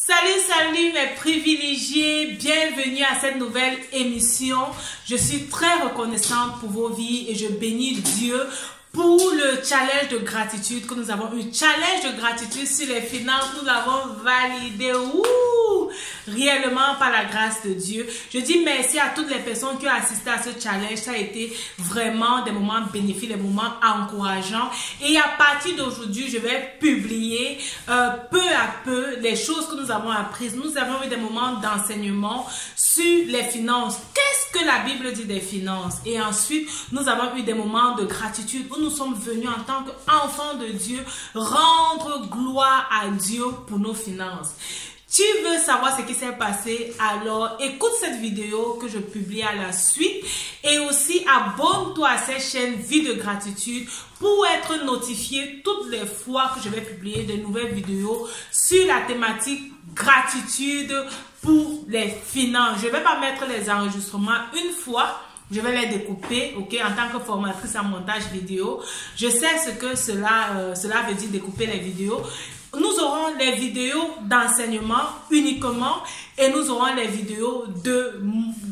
Salut mes privilégiés, bienvenue à cette nouvelle émission. Je suis très reconnaissante pour vos vies et je bénis Dieu pour le challenge de gratitude que nous avons eu. Challenge de gratitude sur les finances, nous l'avons validé. Ouh! Réellement par la grâce de Dieu. Je dis merci à toutes les personnes qui ont assisté à ce challenge. Ça a été vraiment des moments bénéfiques, des moments encourageants. Et à partir d'aujourd'hui, je vais publier peu à peu les choses que nous avons apprises. Nous avons eu des moments d'enseignement sur les finances. Qu'est-ce que la Bible dit des finances? Et ensuite, nous avons eu des moments de gratitude où nous sommes venus en tant qu'enfants de Dieu rendre gloire à Dieu pour nos finances. Tu veux savoir ce qui s'est passé? Alors écoute cette vidéo que je publie à la suite et aussi abonne-toi à cette chaîne Vie de Gratitude pour être notifié toutes les fois que je vais publier de nouvelles vidéos sur la thématique gratitude pour les finances. Je ne vais pas mettre les enregistrements une fois. Je vais les découper, ok, en tant que formatrice en montage vidéo. Je sais ce que cela veut dire découper les vidéos. Nous aurons les vidéos d'enseignement uniquement et nous aurons les vidéos de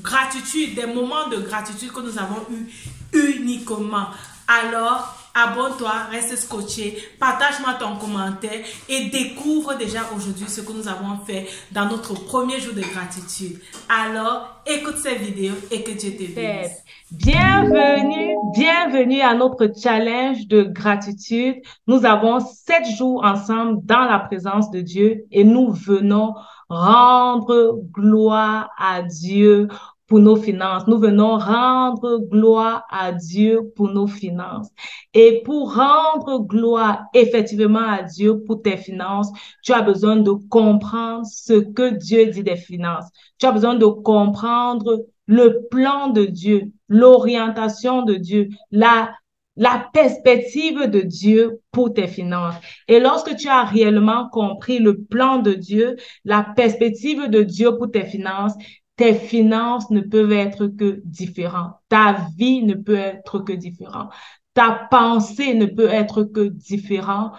gratitude, des moments de gratitude que nous avons eu uniquement. Alors, abonne-toi, reste scotché, partage-moi ton commentaire et découvre déjà aujourd'hui ce que nous avons fait dans notre premier jour de gratitude. Alors, écoute cette vidéo et que Dieu te bénisse. Bienvenue à notre challenge de gratitude. Nous avons 7 jours ensemble dans la présence de Dieu et nous venons rendre gloire à Dieu pour nos finances. Nous venons rendre gloire à Dieu pour nos finances. Et pour rendre gloire effectivement à Dieu pour tes finances, tu as besoin de comprendre ce que Dieu dit des finances. Tu as besoin de comprendre le plan de Dieu, l'orientation de Dieu, la perspective de Dieu pour tes finances. Et lorsque tu as réellement compris le plan de Dieu, la perspective de Dieu pour tes finances ne peuvent être que différentes. Ta vie ne peut être que différente. Ta pensée ne peut être que différente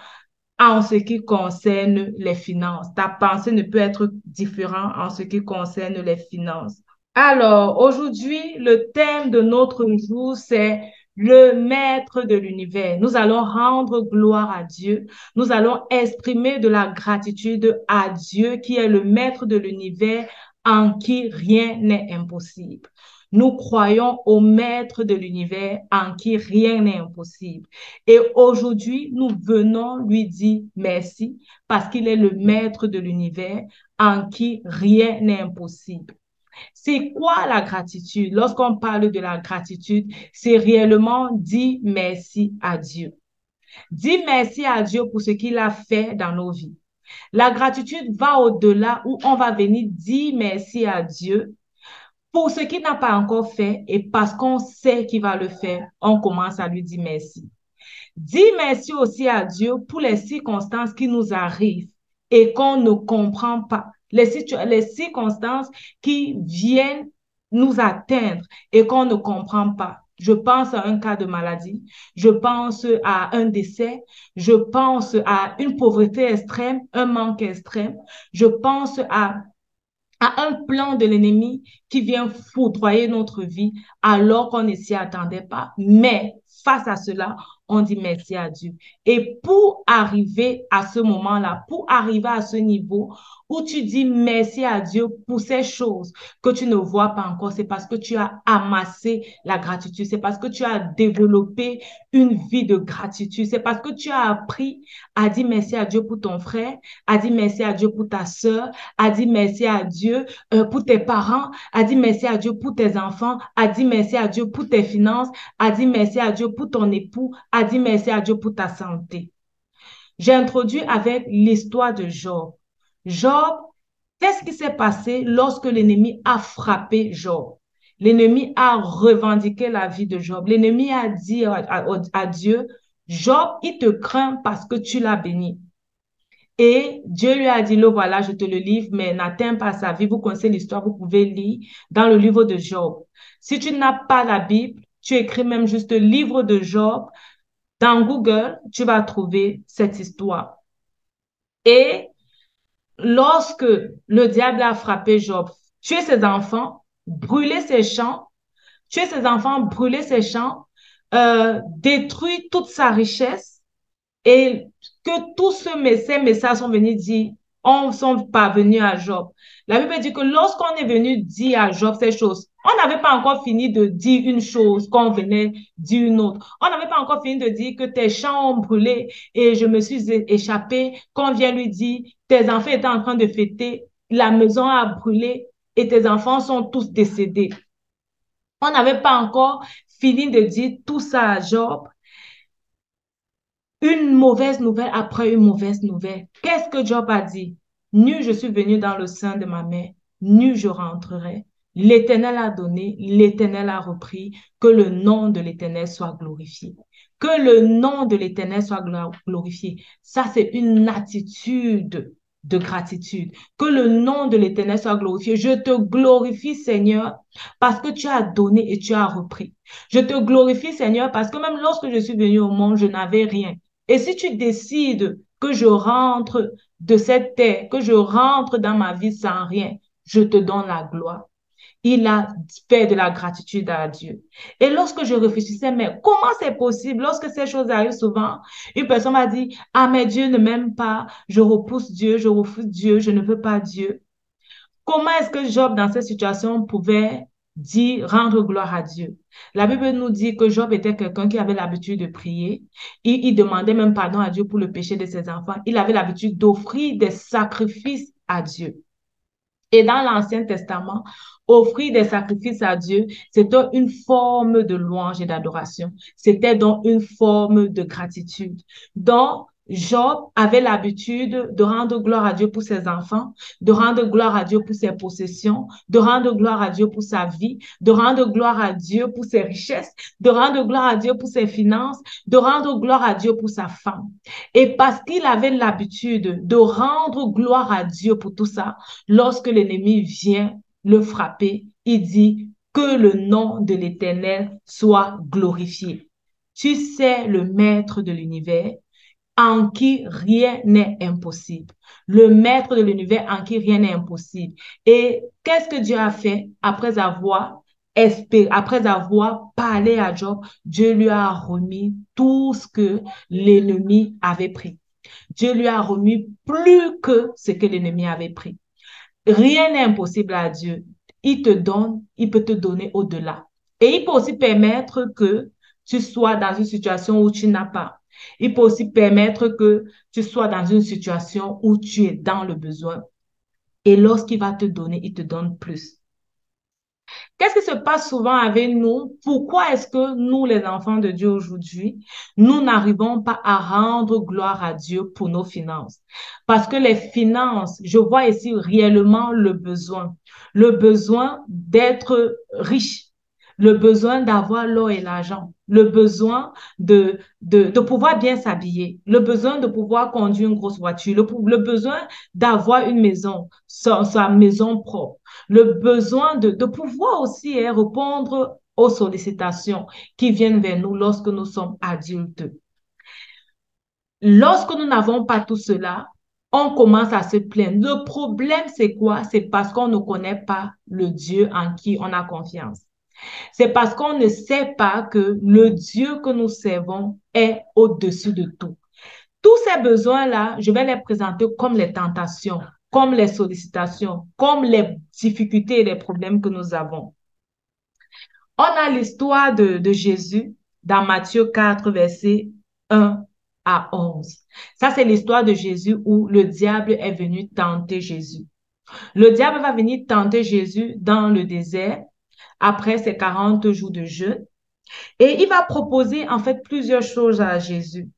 en ce qui concerne les finances. Ta pensée ne peut être différente en ce qui concerne les finances. Alors, aujourd'hui, le thème de notre jour, c'est le maître de l'univers. Nous allons rendre gloire à Dieu. Nous allons exprimer de la gratitude à Dieu qui est le maître de l'univers en qui rien n'est impossible. Nous croyons au maître de l'univers en qui rien n'est impossible. Et aujourd'hui, nous venons lui dire merci parce qu'il est le maître de l'univers en qui rien n'est impossible. C'est quoi la gratitude? Lorsqu'on parle de la gratitude, c'est réellement dire merci à Dieu. Dire merci à Dieu pour ce qu'il a fait dans nos vies. La gratitude va au-delà où on va venir dire merci à Dieu pour ce qu'il n'a pas encore fait et parce qu'on sait qu'il va le faire, on commence à lui dire merci. Dire merci aussi à Dieu pour les circonstances qui nous arrivent et qu'on ne comprend pas. Les circonstances qui viennent nous atteindre et qu'on ne comprend pas. Je pense à un cas de maladie, je pense à un décès, je pense à une pauvreté extrême, un manque extrême, je pense à un plan de l'ennemi qui vient foudroyer notre vie alors qu'on ne s'y attendait pas. Mais face à cela, on dit merci à Dieu. Et pour arriver à ce moment-là, pour arriver à ce niveau où tu dis merci à Dieu pour ces choses que tu ne vois pas encore, c'est parce que tu as amassé la gratitude, c'est parce que tu as développé une vie de gratitude, c'est parce que tu as appris à dire merci à Dieu pour ton frère, à dire merci à Dieu pour ta sœur, à dire merci à Dieu pour tes parents, à dire merci à Dieu pour tes enfants, à dire merci à Dieu pour tes finances, à dire merci à Dieu pour ton époux, à dire merci à Dieu pour ta santé. J'ai introduit avec l'histoire de Job. Job, qu'est-ce qui s'est passé lorsque l'ennemi a frappé Job? L'ennemi a revendiqué la vie de Job. L'ennemi a dit à Dieu, Job, il te craint parce que tu l'as béni. Et Dieu lui a dit, le voilà, je te le livre, mais n'atteins pas sa vie. Vous connaissez l'histoire, vous pouvez lire dans le livre de Job. Si tu n'as pas la Bible, tu écris même juste livre de Job. Dans Google, tu vas trouver cette histoire. Et lorsque le diable a frappé Job, tué ses enfants, brûlé ses champs, tuer ses enfants, brûler ses champs, détruire toute sa richesse et que tous ces messages sont venus dire, on sont parvenus à Job. La Bible dit que lorsqu'on est venu dire à Job ces choses, on n'avait pas encore fini de dire une chose qu'on venait dire une autre. On n'avait pas encore fini de dire que tes champs ont brûlé et je me suis échappé. Qu'on vient lui dire, tes enfants étaient en train de fêter, la maison a brûlé et tes enfants sont tous décédés. On n'avait pas encore fini de dire tout ça à Job. Une mauvaise nouvelle après une mauvaise nouvelle. Qu'est-ce que Job a dit? Nu je suis venu dans le sein de ma mère, nu je rentrerai. L'Éternel a donné, l'Éternel a repris, que le nom de l'Éternel soit glorifié. Que le nom de l'Éternel soit glorifié. Ça, c'est une attitude de gratitude. Que le nom de l'Éternel soit glorifié. Je te glorifie, Seigneur, parce que tu as donné et tu as repris. Je te glorifie, Seigneur, parce que même lorsque je suis venu au monde, je n'avais rien. Et si tu décides que je rentre de cette terre, que je rentre dans ma vie sans rien, je te donne la gloire. Il a fait de la gratitude à Dieu. Et lorsque je réfléchissais, mais comment c'est possible? Lorsque ces choses arrivent souvent, une personne m'a dit, ah, mais Dieu ne m'aime pas, je repousse Dieu, je refuse Dieu, je ne veux pas Dieu. Comment est-ce que Job, dans cette situation, pouvait dire, rendre gloire à Dieu? La Bible nous dit que Job était quelqu'un qui avait l'habitude de prier. Il demandait même pardon à Dieu pour le péché de ses enfants. Il avait l'habitude d'offrir des sacrifices à Dieu. Et dans l'Ancien Testament, offrir des sacrifices à Dieu, c'était une forme de louange et d'adoration. C'était donc une forme de gratitude. Donc, Job avait l'habitude de rendre gloire à Dieu pour ses enfants, de rendre gloire à Dieu pour ses possessions, de rendre gloire à Dieu pour sa vie, de rendre gloire à Dieu pour ses richesses, de rendre gloire à Dieu pour ses finances, de rendre gloire à Dieu pour sa femme. Et parce qu'il avait l'habitude de rendre gloire à Dieu pour tout ça, lorsque l'ennemi vient le frapper, il dit que le nom de l'Éternel soit glorifié. Tu sais le maître de l'univers en qui rien n'est impossible. Le maître de l'univers en qui rien n'est impossible. Et qu'est-ce que Dieu a fait après avoir parlé à Job? Dieu lui a remis tout ce que l'ennemi avait pris. Dieu lui a remis plus que ce que l'ennemi avait pris. Rien n'est impossible à Dieu. Il te donne, il peut te donner au-delà. Et il peut aussi permettre que tu sois dans une situation où tu n'as pas. Il peut aussi permettre que tu sois dans une situation où tu es dans le besoin. Et lorsqu'il va te donner, il te donne plus. Qu'est-ce qui se passe souvent avec nous? Pourquoi est-ce que nous, les enfants de Dieu aujourd'hui, nous n'arrivons pas à rendre gloire à Dieu pour nos finances? Parce que les finances, je vois ici réellement le besoin d'être riche, le besoin d'avoir l'or et l'argent, le besoin de pouvoir bien s'habiller, le besoin de pouvoir conduire une grosse voiture, le besoin d'avoir une maison, sa maison propre, le besoin de pouvoir aussi répondre aux sollicitations qui viennent vers nous lorsque nous sommes adultes. Lorsque nous n'avons pas tout cela, on commence à se plaindre. Le problème, c'est quoi? C'est parce qu'on ne connaît pas le Dieu en qui on a confiance. C'est parce qu'on ne sait pas que le Dieu que nous servons est au-dessus de tout. Tous ces besoins-là, je vais les présenter comme les tentations, comme les sollicitations, comme les difficultés et les problèmes que nous avons. On a l'histoire de Jésus dans Matthieu 4, versets 1 à 11. Ça, c'est l'histoire de Jésus où le diable est venu tenter Jésus. Le diable va venir tenter Jésus dans le désert après ses 40 jours de jeûne et il va proposer en fait plusieurs choses à Jésus.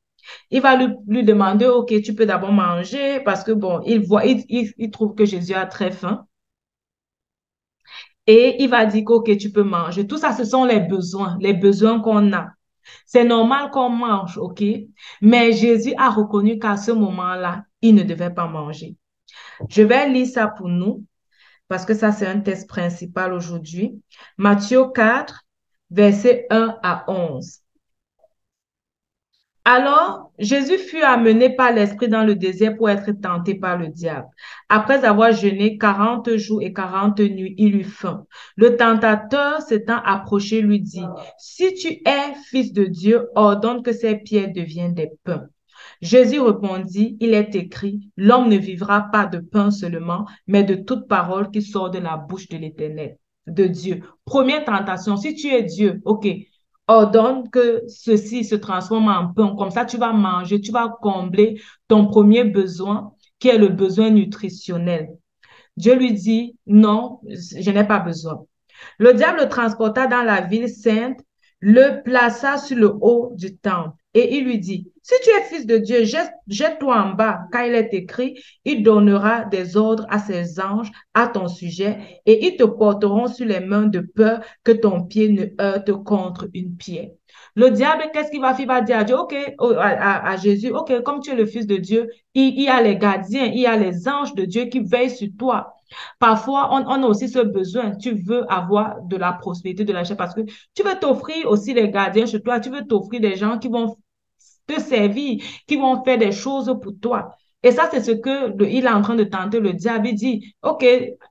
Il va lui demander, OK, tu peux d'abord manger parce que bon, il trouve que Jésus a très faim. Et il va dire que, OK, tu peux manger. Tout ça, ce sont les besoins qu'on a. C'est normal qu'on mange, OK? Mais Jésus a reconnu qu'à ce moment-là, il ne devait pas manger. Je vais lire ça pour nous parce que ça, c'est un texte principal aujourd'hui. Matthieu 4, versets 1 à 11. Alors, Jésus fut amené par l'Esprit dans le désert pour être tenté par le diable. Après avoir jeûné 40 jours et 40 nuits, il eut faim. Le tentateur s'étant approché lui dit, si tu es fils de Dieu, ordonne que ces pierres deviennent des pains. Jésus répondit, il est écrit, l'homme ne vivra pas de pain seulement, mais de toute parole qui sort de la bouche de l'Éternel, de Dieu. Première tentation, si tu es Dieu, ok, ordonne que ceci se transforme en pain. Comme ça, tu vas manger, tu vas combler ton premier besoin, qui est le besoin nutritionnel. Dieu lui dit, non, je n'ai pas besoin. Le diable le transporta dans la ville sainte, le plaça sur le haut du temple et il lui dit, si tu es fils de Dieu, jette-toi en bas, car il est écrit, il donnera des ordres à ses anges à ton sujet et ils te porteront sur les mains de peur que ton pied ne heurte contre une pierre. Le diable, qu'est-ce qu'il va faire? Il va dire à Dieu, OK, à Jésus, OK, comme tu es le fils de Dieu, il y a les gardiens, il y a les anges de Dieu qui veillent sur toi. Parfois, on a aussi ce besoin. Tu veux avoir de la prospérité, de l'argent parce que tu veux t'offrir aussi les gardiens chez toi. Tu veux t'offrir des gens qui vont te servir, qui vont faire des choses pour toi. Et ça, c'est ce que il est en train de tenter le diable. Il dit, OK,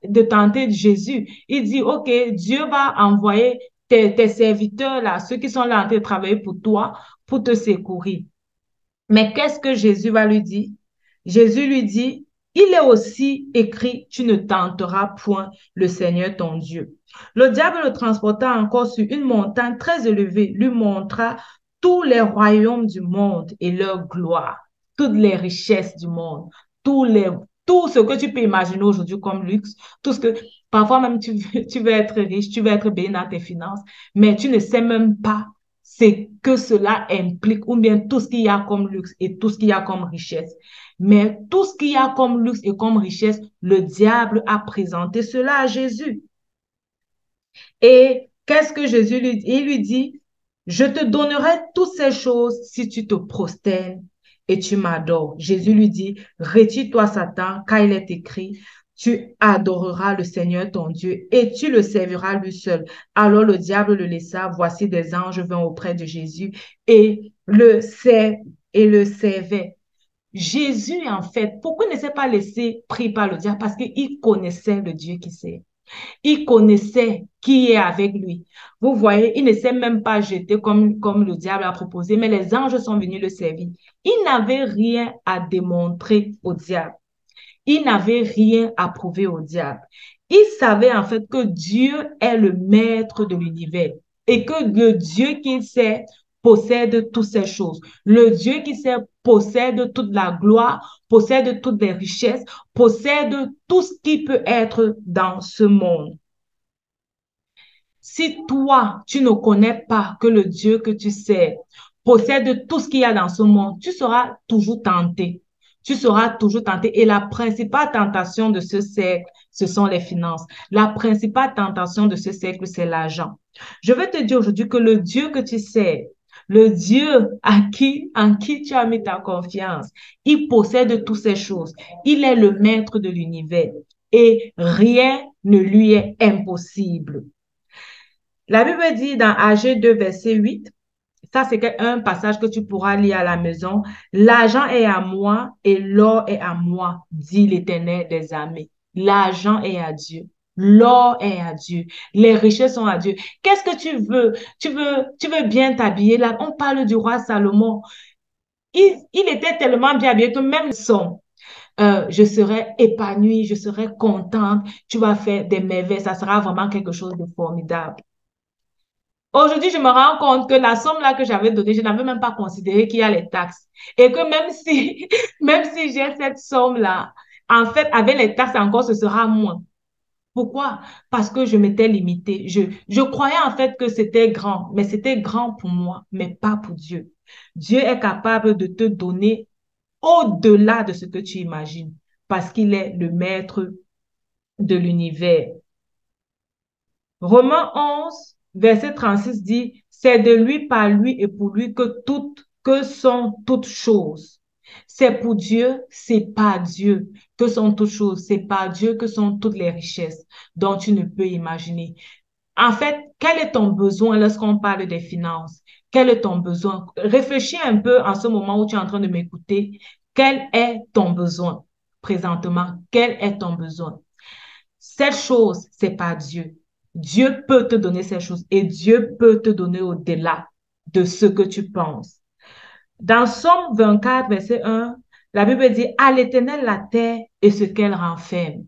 de tenter Jésus. Il dit, OK, Dieu va envoyer tes serviteurs là, ceux qui sont là en train de travailler pour toi, pour te secourir. Mais qu'est-ce que Jésus va lui dire? Jésus lui dit, il est aussi écrit, tu ne tenteras point le Seigneur ton Dieu. Le diable le transporta encore sur une montagne très élevée, lui montra tous les royaumes du monde et leur gloire, toutes les richesses du monde, tous les, tout ce que tu peux imaginer aujourd'hui comme luxe, tout ce que, parfois même tu veux être riche, tu veux être béni dans tes finances, mais tu ne sais même pas c'est que cela implique, ou bien tout ce qu'il y a comme luxe et tout ce qu'il y a comme richesse. Mais tout ce qu'il y a comme luxe et comme richesse, le diable a présenté cela à Jésus. Et qu'est-ce que Jésus lui dit? Il lui dit, je te donnerai toutes ces choses si tu te prosternes et tu m'adores. Jésus lui dit, retire-toi Satan, car il est écrit, tu adoreras le Seigneur ton Dieu et tu le serviras lui seul. Alors le diable le laissa, voici des anges vinrent auprès de Jésus et le servaient. Jésus, en fait, pourquoi il ne s'est pas laissé pris par le diable? Parce qu'il connaissait le Dieu qui sait. Il connaissait qui est avec lui. Vous voyez, il ne s'est même pas jeté comme le diable a proposé, mais les anges sont venus le servir. Il n'avait rien à démontrer au diable. Il n'avait rien à prouver au diable. Il savait en fait que Dieu est le maître de l'univers et que le Dieu qu'il sait possède toutes ces choses. Le Dieu qui sait possède toute la gloire, possède toutes les richesses, possède tout ce qui peut être dans ce monde. Si toi, tu ne connais pas que le Dieu que tu sais possède tout ce qu'il y a dans ce monde, tu seras toujours tenté. Tu seras toujours tenté. Et la principale tentation de ce siècle, ce sont les finances. La principale tentation de ce siècle, c'est l'argent. Je veux te dire aujourd'hui que le Dieu que tu sais, le Dieu en qui tu as mis ta confiance, il possède toutes ces choses. Il est le maître de l'univers et rien ne lui est impossible. La Bible dit dans Agé 2, verset 8, ça c'est un passage que tu pourras lire à la maison. L'argent est à moi et l'or est à moi, dit l'Éternel des armées. L'argent est à Dieu. L'or est à Dieu. Les richesses sont à Dieu. Qu'est-ce que tu veux? Tu veux bien t'habiller. Là, on parle du roi Salomon. Il était tellement bien habillé que même son, je serai épanouie, je serai contente. Tu vas faire des merveilles. Ça sera vraiment quelque chose de formidable. Aujourd'hui, je me rends compte que la somme là que j'avais donnée, je n'avais même pas considéré qu'il y a les taxes. Et que même si, même si j'ai cette somme là, en fait, avec les taxes encore, ce sera moins. Pourquoi? Parce que je m'étais limitée. Je croyais en fait que c'était grand, mais c'était grand pour moi, mais pas pour Dieu. Dieu est capable de te donner au-delà de ce que tu imagines, parce qu'il est le maître de l'univers. Romains 11, verset 36 dit, c'est de lui, par lui et pour lui que sont toutes choses. C'est pour Dieu, c'est pas Dieu que sont toutes choses. C'est pas Dieu que sont toutes les richesses dont tu ne peux imaginer. En fait, quel est ton besoin lorsqu'on parle des finances? Quel est ton besoin? Réfléchis un peu en ce moment où tu es en train de m'écouter. Quel est ton besoin présentement? Quel est ton besoin? Cette chose, c'est pas Dieu. Dieu peut te donner ces choses et Dieu peut te donner au-delà de ce que tu penses. Dans Somme 24, verset 1, la Bible dit, à l'Éternel la terre et ce qu'elle renferme,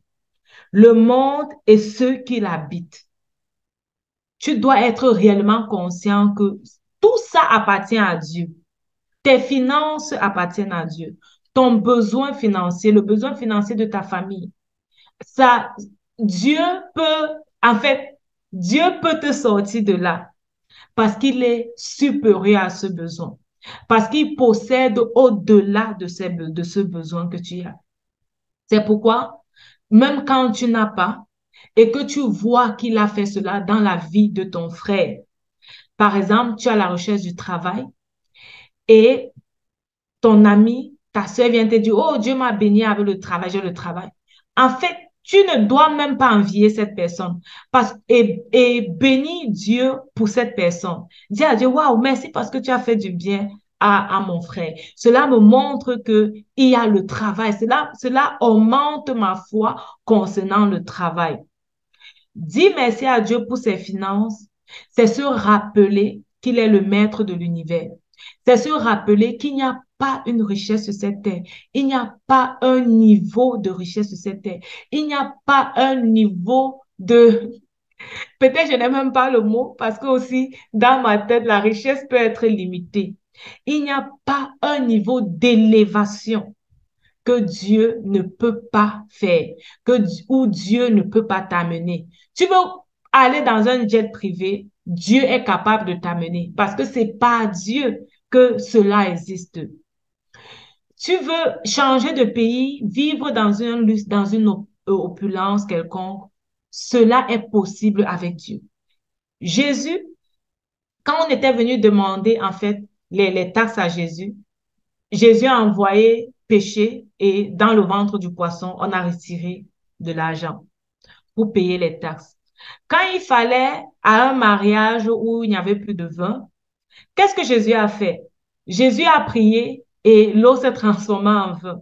le monde et ceux qui l'habitent. Tu dois être réellement conscient que tout ça appartient à Dieu. Tes finances appartiennent à Dieu. Ton besoin financier, le besoin financier de ta famille, ça, Dieu peut, en fait, Dieu peut te sortir de là parce qu'il est supérieur à ce besoin, parce qu'il possède au-delà de ce besoin que tu as. C'est pourquoi, même quand tu n'as pas et que tu vois qu'il a fait cela dans la vie de ton frère, par exemple, tu es à la recherche du travail et ton ami, ta soeur vient te dire, oh, Dieu m'a béni avec le travail, j'ai le travail. En fait, tu ne dois même pas envier cette personne et bénis Dieu pour cette personne. Dis à Dieu, waouh, merci parce que tu as fait du bien à mon frère. Cela me montre que il y a le travail. Cela augmente ma foi concernant le travail. Dis merci à Dieu pour ses finances. C'est se rappeler qu'il est le maître de l'univers. C'est se rappeler qu'il n'y a pas une richesse sur cette terre. Il n'y a pas un niveau de richesse sur cette terre. Il n'y a pas un niveau de... Peut-être je n'aime même pas le mot parce que aussi, dans ma tête, la richesse peut être limitée. Il n'y a pas un niveau d'élévation que Dieu ne peut pas faire, où Dieu ne peut pas t'amener. Tu veux aller dans un jet privé, Dieu est capable de t'amener parce que c'est pas Dieu que cela existe. Tu veux changer de pays, vivre dans un luxe, dans une opulence quelconque, cela est possible avec Dieu. Jésus, quand on était venu demander en fait les taxes à Jésus, Jésus a envoyé pêcher et dans le ventre du poisson, on a retiré de l'argent pour payer les taxes. Quand il fallait à un mariage où il n'y avait plus de vin, qu'est-ce que Jésus a fait? Jésus a prié et l'eau s'est transformée en vin.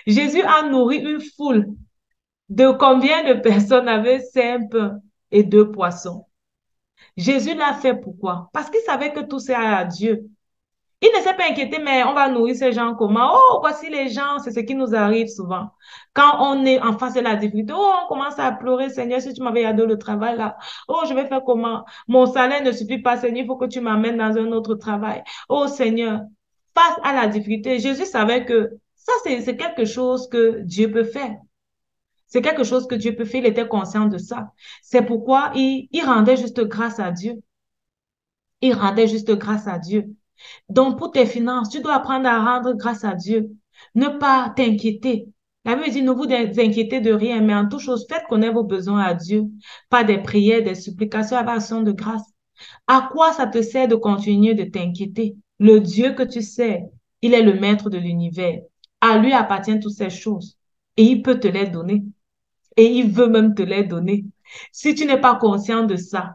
Jésus a nourri une foule de combien de personnes avaient 5 pains et 2 poissons? Jésus l'a fait pourquoi? Parce qu'il savait que tout c'est à Dieu. Il ne s'est pas inquiété, mais on va nourrir ces gens comment? Oh, voici les gens, c'est ce qui nous arrive souvent. Quand on est en face de la difficulté, oh, on commence à pleurer, Seigneur, si tu m'avais gardé le travail là, oh, je vais faire comment? Mon salaire ne suffit pas, Seigneur, il faut que tu m'amènes dans un autre travail. Oh, Seigneur, face à la difficulté, Jésus savait que ça, c'est quelque chose que Dieu peut faire. C'est quelque chose que Dieu peut faire, il était conscient de ça. C'est pourquoi il rendait juste grâce à Dieu. Il rendait juste grâce à Dieu. Donc, pour tes finances, tu dois apprendre à rendre grâce à Dieu. Ne pas t'inquiéter. La Bible dit, ne vous inquiétez de rien, mais en toute chose, faites connaître vos besoins à Dieu. Pas des prières, des supplications avec action de grâce. À quoi ça te sert de continuer de t'inquiéter? Le Dieu que tu sais, il est le maître de l'univers. À lui appartiennent toutes ces choses. Et il peut te les donner. Et il veut même te les donner. Si tu n'es pas conscient de ça,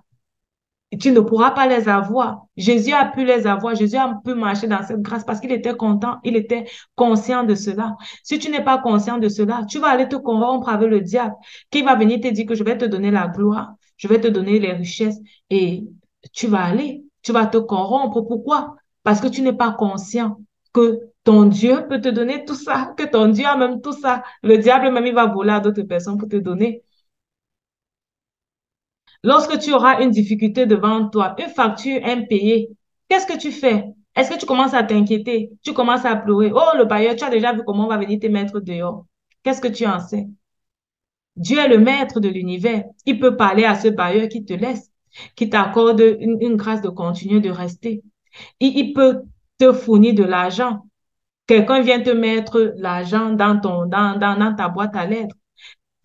tu ne pourras pas les avoir. Jésus a pu les avoir. Jésus a pu marcher dans cette grâce parce qu'il était content, il était conscient de cela. Si tu n'es pas conscient de cela, tu vas aller te corrompre avec le diable qui va venir te dire que je vais te donner la gloire, je vais te donner les richesses et tu vas te corrompre. Pourquoi? Parce que tu n'es pas conscient que ton Dieu peut te donner tout ça, que ton Dieu a même tout ça. Le diable même, il va voler à d'autres personnes pour te donner. Lorsque tu auras une difficulté devant toi, une facture impayée, qu'est-ce que tu fais? Est-ce que tu commences à t'inquiéter? Tu commences à pleurer. Oh, le bailleur, tu as déjà vu comment on va venir te mettre dehors. Qu'est-ce que tu en sais? Dieu est le maître de l'univers. Il peut parler à ce bailleur qui te laisse, qui t'accorde une grâce de continuer de rester. Il peut te fournir de l'argent. Quelqu'un vient te mettre l'argent dans ta boîte à lettres.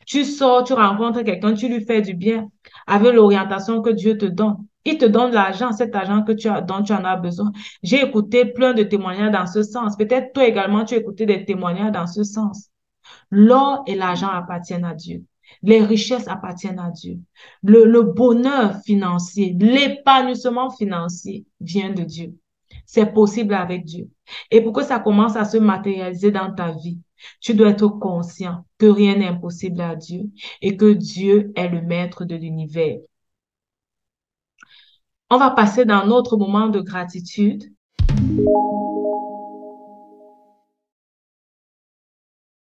Tu sors, tu rencontres quelqu'un, tu lui fais du bien avec l'orientation que Dieu te donne. Il te donne l'argent, cet argent dont tu en as besoin. J'ai écouté plein de témoignages dans ce sens. Peut-être toi également, tu as écouté des témoignages dans ce sens. L'or et l'argent appartiennent à Dieu. Les richesses appartiennent à Dieu. Le bonheur financier, l'épanouissement financier vient de Dieu. C'est possible avec Dieu. Et pour que ça commence à se matérialiser dans ta vie, tu dois être conscient que rien n'est impossible à Dieu et que Dieu est le maître de l'univers. On va passer dans notre moment de gratitude.